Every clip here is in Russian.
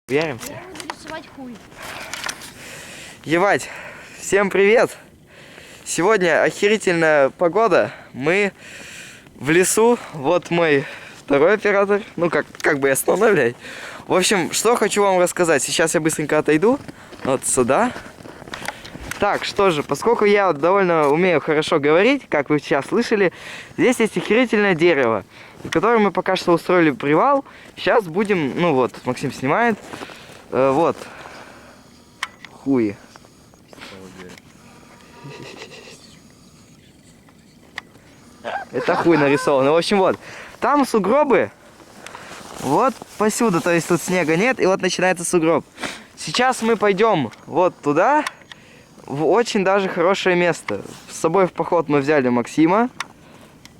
Веримся? Я буду рисовать хуй. Ебать, всем привет! Сегодня охерительная погода. Мы в лесу. Вот мой второй оператор. Ну, как бы основной, блядь. В общем, что хочу вам рассказать. Сейчас я быстренько отойду. Вот сюда. Так, что же, поскольку я довольно умею хорошо говорить, как вы сейчас слышали, здесь есть охерительное дерево, в котором мы пока что устроили привал. Сейчас будем, ну вот, Максим снимает. Вот. Хуи. Это хуй нарисован. В общем, вот. Там сугробы. Вот посюда, то есть тут снега нет, и вот начинается сугроб. Сейчас мы пойдем вот туда, в очень даже хорошее место. С собой в поход мы взяли Максима,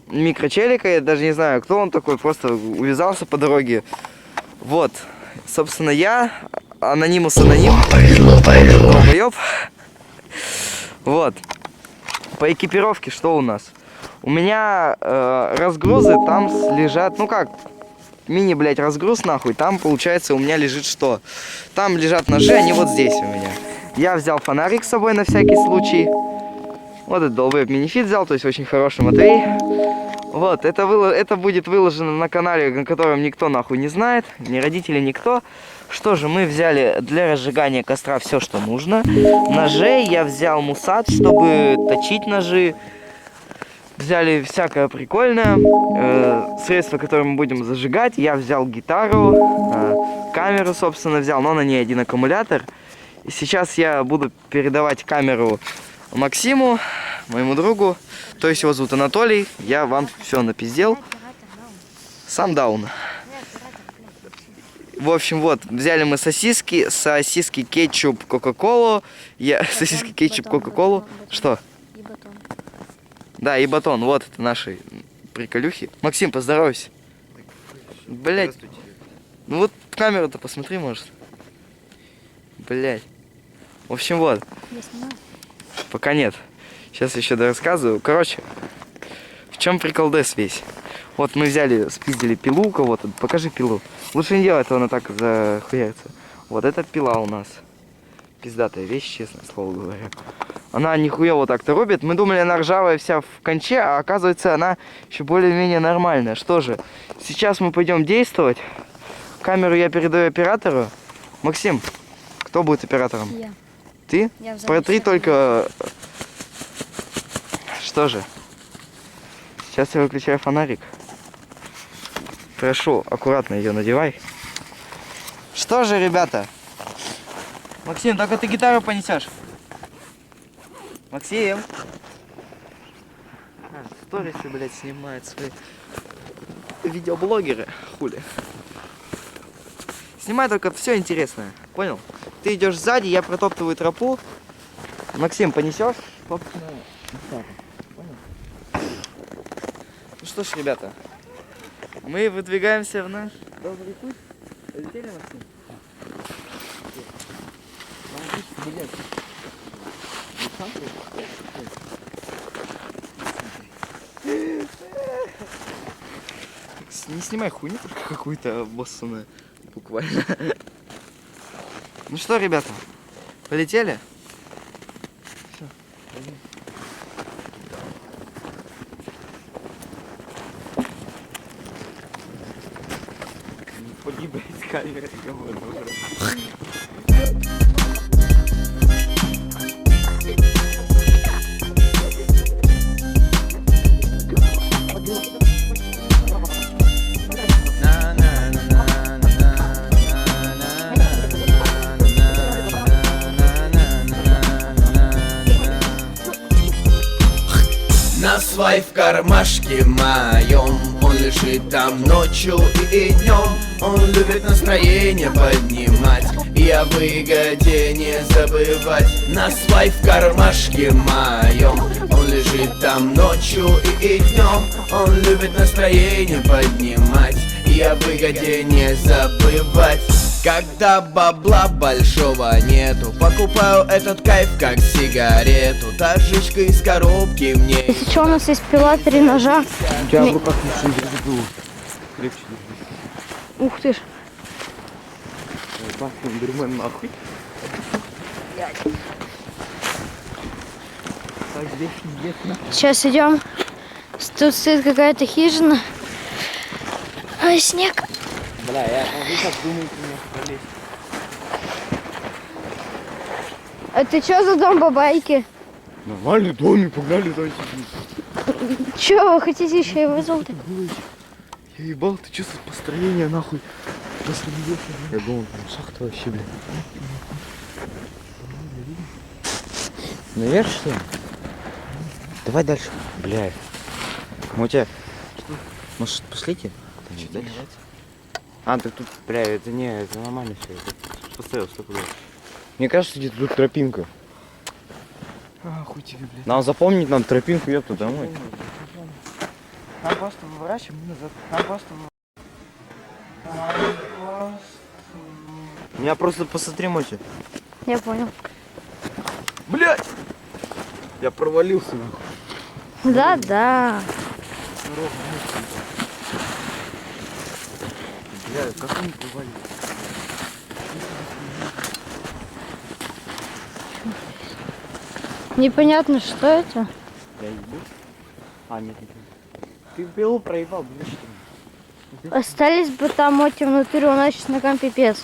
микрочелика, я даже не знаю, кто он такой, просто увязался по дороге. Вот, собственно, я, аноним. Вот, по экипировке что у нас? У меня разгрузы там лежат, ну как, мини, блядь, разгруз нахуй. Там, получается, у меня лежит что? Там лежат ножи, они вот здесь у меня. Я взял фонарик с собой на всякий случай. Вот этот долбоеб минифит взял, то есть очень хороший Матвей. Вот, это будет выложено на канале, на котором никто нахуй не знает, ни родители, никто. Что же, мы взяли для разжигания костра все, что нужно. Ножей я взял мусат, чтобы точить ножи. Взяли всякое прикольное, средства, которые мы будем зажигать. Я взял гитару, камеру, собственно, взял, но на ней один аккумулятор. И сейчас я буду передавать камеру Максиму, моему другу. То есть его зовут Анатолий. Я вам все напиздел. Сам даун. В общем, вот, взяли мы сосиски, кетчуп, кока-колу. Сосиски, кетчуп, кока-колу. Что? Да, и батон. Вот это наши приколюхи. Максим, поздоровайся. Блять. Ну вот камеру-то посмотри, может. Блять. В общем, вот. Пока нет. Сейчас еще дорассказываю. Короче, в чем приколдес весь? Вот мы взяли, спиздили пилу у кого-то. Покажи пилу. Лучше не делать, то она так захуяется. Вот это пила у нас. Пиздатая вещь, честно, слово говоря. Она нихуя вот так-то рубит. Мы думали, она ржавая вся в конче, а оказывается, она еще более-менее нормальная. Что же, сейчас мы пойдем действовать. Камеру я передаю оператору. Максим, кто будет оператором? Я. Ты? Протри только... Что же, сейчас я выключаю фонарик. Прошу, аккуратно ее надевай. Что же, ребята? Максим, только ты гитару понесешь. Максим. Сторисы, блядь, снимают свои видеоблогеры. Хули. Снимай только все интересное. Понял? Ты идешь сзади, я протоптываю тропу. Максим, понесешь? Собственно, понял? Ну что ж, ребята, мы выдвигаемся в наш добрый путь. Полетели, Максим? Не снимай хуйню какую-то обоссанную, буквально. Ну что, ребята, полетели? Все, пойдем. Не погибай с камерой, Свай в кармашке моем, он лежит там ночью и днем. Он любит настроение поднимать и о выгоде не забывать. На свай в кармашке моем, он лежит там ночью и днем. Он любит настроение поднимать и о выгоде не забывать. Когда бабла большого нету, покупаю этот кайф как сигарету. Тажечка из коробки мне. Если что, у нас есть пила, 3 ножа. У тебя в руках не держи пилу. Крепче держи. Ух ты ж. Бахнем дурман нахуй. Так, здесь пиздец нахуй. Сейчас идем. Тут стоит какая-то хижина. Ой, снег. Бля, вы как думаете мне пролезть? А ты что за дом бабайки? Нормальный домик, погнали дальше. Че, вы хотите еще его золото? Я ебал, ты что за построение нахуй? Я думал, там шахта вообще, блядь. Наверх что ли? Давай дальше. Бля. У тебя... Может, пошлите? Что дальше? А, так тут, бля, это не, это нормально все. Это поставил, что куда. Мне кажется, где-то тут тропинка. А, хуй тебе, блядь. Нам запомнить надо тропинку, ёпта, домой. Там просто выворачиваем назад. Там просто... Меня просто посмотри, мочи. Я понял. Блядь! Я провалился, нахуй. Да. Бля, как он провалился? Непонятно, что это. Я ебу? А, нет. Ты в белу проебал, блядь, что ли? Остались бы там эти внутри, у нас сейчас ногам пипец.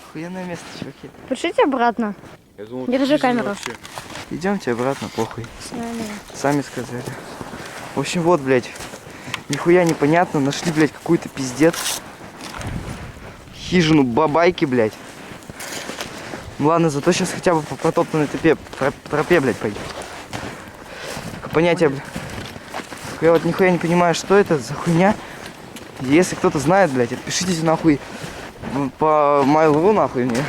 Охуенное место, чуваки. Пришлите обратно. Я думал, Держи камеру. Идемте обратно, похуй. С нами. Сами сказали. В общем, вот, блядь. Нихуя непонятно. Нашли, блядь, какой-то пиздец. Хижину бабайки, блядь. Ну ладно, зато сейчас хотя бы по протоптанной тропе, блядь, пойдем. Понятие, блядь. Я вот нихуя не понимаю, что это за хуйня. Если кто-то знает, блядь, отпишитесь нахуй по Mail.ru нахуй мне.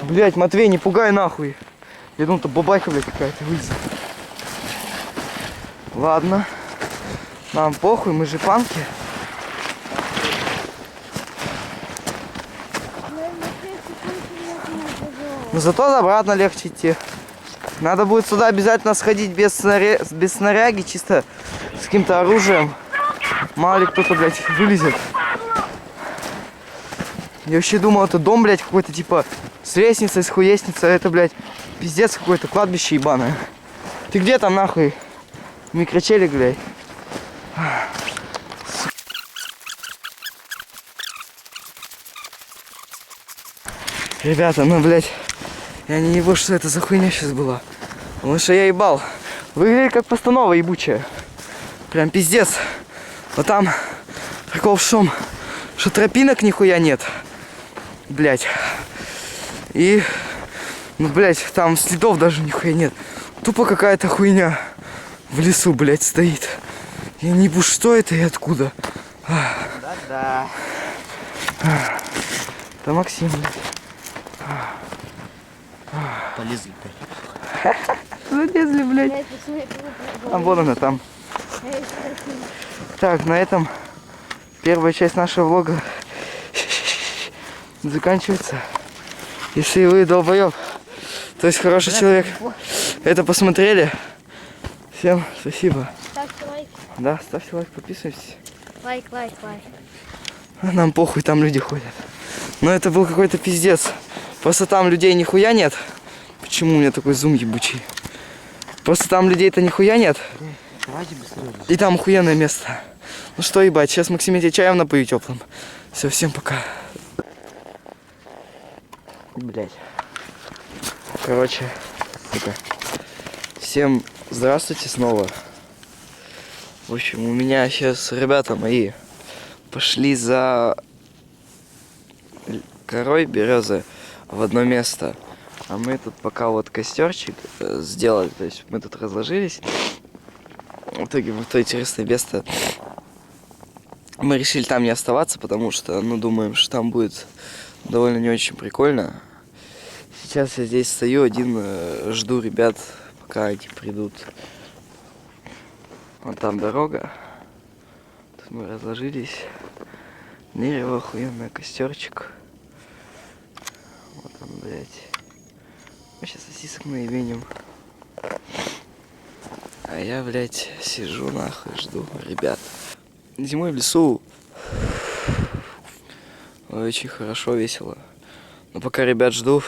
Блядь, Матвей, не пугай нахуй. Я думал, это бабайка, блядь, какая-то вылезла. Ладно. Нам похуй, мы же панки. Но зато обратно легче идти. Надо будет сюда обязательно сходить без снаряги, чисто с каким-то оружием. Мало ли кто-то, блядь, вылезет. Я вообще думал, это дом, блядь, какой-то типа с лестницей, с хуесницей. Это, блядь, пиздец какое-то, кладбище ебаное. Ты где там, нахуй? Микрочелик, блядь. Ребята, ну, блядь, я не ебу, что это за хуйня сейчас была. Потому что я ебал. Выглядит как постанова ебучая. Прям пиздец. Вот там прикол в том, что тропинок нихуя нет. Блядь. И, ну, блядь, там следов даже нихуя нет. Тупо какая-то хуйня в лесу, блядь, стоит. Я не ебу, что это и откуда. Да-да. Это Максим, блядь. Полезли, блядь. Залезли, блядь. А вон она там. Так, на этом первая часть нашего влога заканчивается. Если вы долбоёб, то есть хороший человек, это посмотрели, всем спасибо. Ставьте лайк. Да, ставьте лайк, подписывайтесь. Лайк. Нам похуй, там люди ходят. Но это был какой-то пиздец. Просто там людей нихуя нет. Почему у меня такой зум ебучий? Просто там людей-то нихуя нет. И там охуенное место. Ну что, ебать, сейчас Максим, я тебе чаем напою теплым. Все, всем пока. Блять. Короче, сука. Всем здравствуйте снова. В общем, у меня сейчас ребята мои пошли за корой березы в одно место. А мы тут пока вот костерчик сделали, то есть мы тут разложились. В итоге в то интересное место мы решили там не оставаться, потому что, ну, думаем, что там будет довольно не очень прикольно. Сейчас я здесь стою один, жду ребят, пока они придут. Вон там дорога. Тут мы разложились. Дерево охуенное, костерчик. Вот он, блядь. Мы сейчас сосисок наебеним. А я, блядь, сижу нахуй, жду ребят. Зимой в лесу очень хорошо, весело. Но пока ребят жду.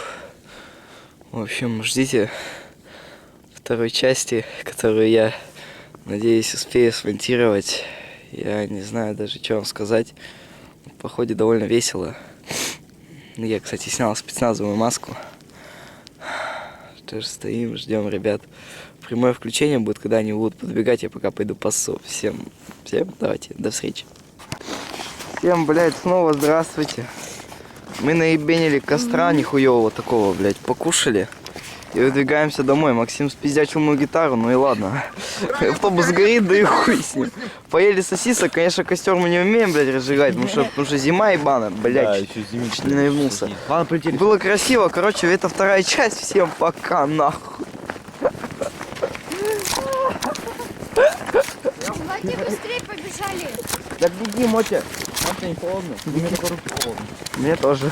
В общем, ждите второй части, которую я, надеюсь, успею смонтировать. Я не знаю даже, что вам сказать. В походе довольно весело. Я, кстати, снял спецназовую маску. Тоже стоим, ждем ребят. Прямое включение будет, когда они будут подбегать. Я пока пойду пасу. Всем давайте, до встречи. Всем, блядь, снова здравствуйте. Мы наебенили костра нихуевого такого, блядь, покушали. И выдвигаемся домой. Максим спиздячил мою гитару, ну и ладно. Автобус горит, да и хуй с ним. Поели сосисок, конечно, костер мы не умеем, блядь, разжигать, потому что зима ебана, блядь. Да, еще зимичный. Не наебнулся. Ладно, полетели. Было красиво, короче, это вторая часть. Всем пока, нахуй. Давайте быстрее побежали. Так беги, Мотя. Мотя, не холодно. Мне только руки холодно. Мне тоже.